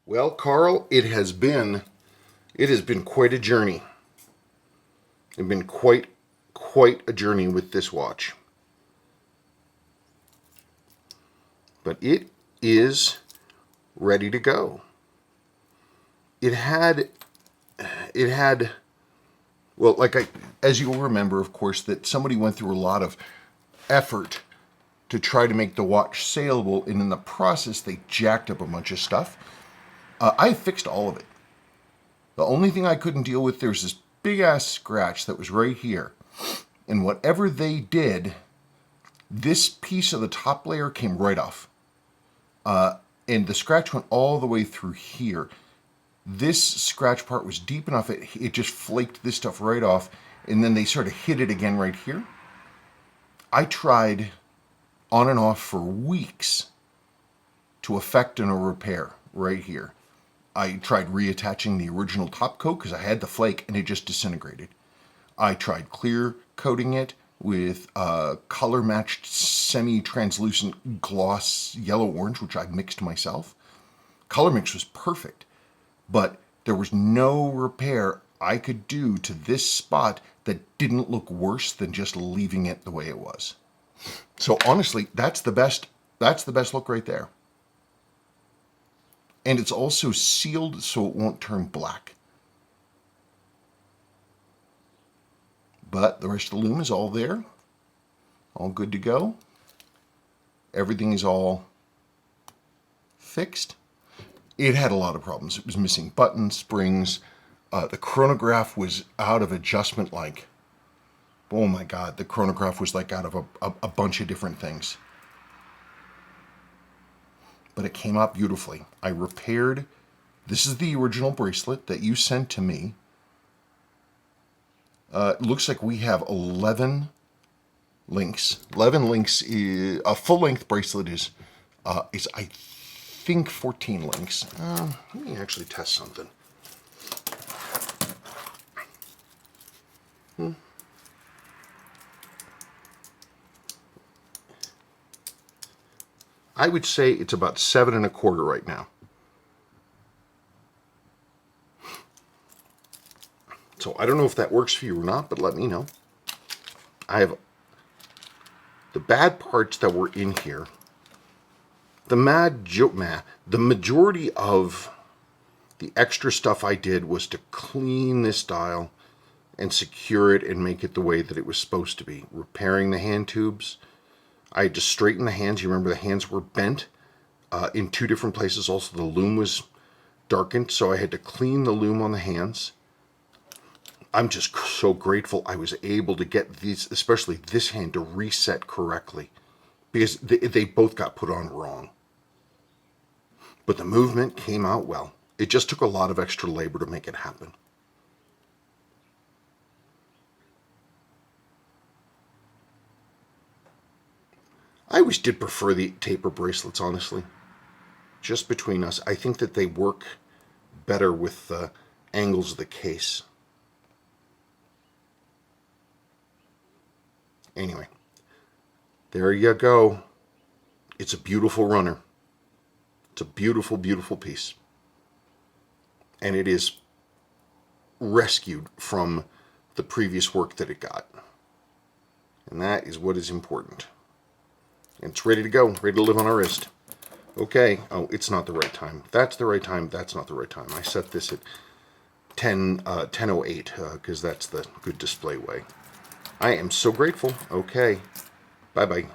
Well, Carl, it has been quite a journey. It's been quite a journey with this watch. But it is ready to go. It had well, as you'll remember, of course, that somebody went through a lot of effort to try to make the watch saleable, and in the process they jacked up a bunch of stuff. I fixed all of it. The only thing I couldn't deal with, there's this big ass scratch that was right here. And whatever they did, this piece of the top layer came right off. And the scratch went all the way through here. This scratch part was deep enough, it just flaked this stuff right off. And then they sort of hit it again right here. I tried on and off for weeks to effect a repair right here. I tried reattaching the original top coat because I had the flake and it just disintegrated. I tried clear coating it with color matched semi-translucent gloss yellow-orange, which I mixed myself. Color mix was perfect, but there was no repair I could do to this spot that didn't look worse than just leaving it the way it was. So honestly, that's the best look right there. And it's also sealed so it won't turn black. But the rest of the loom is all there. All good to go. Everything is all fixed. It had a lot of problems. It was missing buttons, springs. The chronograph was out of adjustment like, oh my God, the chronograph was like out of a bunch of different things. But it came out beautifully. I repaired, this is the original bracelet that you sent to me. It looks like we have 11 links. 11 links, a full-length bracelet is I think 14 links. Let me actually test something. I would say it's about 7 1/4 right now. So I don't know if that works for you or not, but let me know. I have the bad parts that were in here. The majority of the extra stuff I did was to clean this dial and secure it and make it the way that it was supposed to be. Repairing the hand tubes. I had to straighten the hands. You remember the hands were bent in 2 different places. Also, the loom was darkened, so I had to clean the loom on the hands. I'm just so grateful I was able to get these, especially this hand, to reset correctly, because they both got put on wrong. But the movement came out well. It just took a lot of extra labor to make it happen. I always did prefer the taper bracelets, honestly. Just between us, I think that they work better with the angles of the case. Anyway, there you go. It's a beautiful runner. It's a beautiful, beautiful piece. And it is rescued from the previous work that it got. And that is what is important. And it's ready to go, ready to live on our wrist. Okay. Oh, it's not the right time. That's the right time. That's not the right time. I set this at 10:08 because that's the good display way. I am so grateful. Okay. Bye-bye.